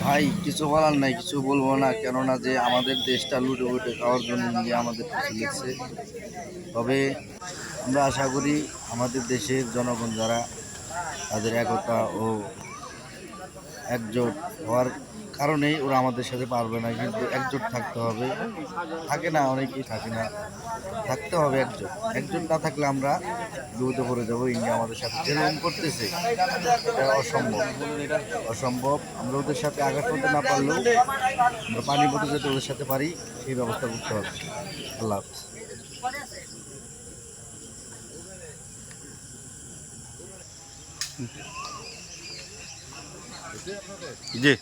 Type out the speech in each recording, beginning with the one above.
ভাই কিছু বলার নাই, কিছু বলবো না, কেননা যে আমাদের দেশটা লুটে পুটে খাওয়ার জন্য ইন্ডিয়া আমাদের পিছু লেগছে। তবে আমরা আশা করি আমাদের দেশের জনগণ যারা, তাদের একতা ও একজোট হওয়ার কারণেই ওরা আমাদের সাথে পারবে না, কিন্তু একজোট থাকতে হবে। থাকে না, অনেকেই থাকে না, থাকতে হবে একজোট। একজোট না থাকলে আমরা বিপদে পড়ে যাবো। ইন্ডিয়া আমাদের সাথে যেরকম করতেছে এটা অসম্ভব, অসম্ভব। আমরা ওদের সাথে আঘাত করতে না পারলেও আমরা পানির পথে যাতে ওদের সাথে পারি সেই ব্যবস্থা করতে হবে। আল্লাহ হাফেজ। জি।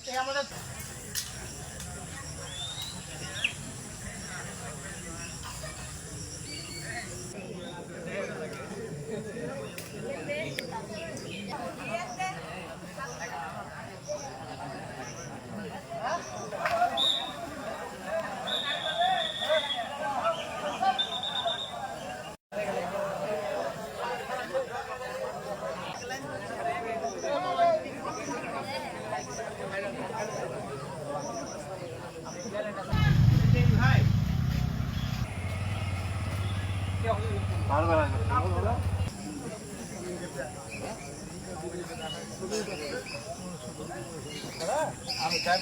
আমি চাই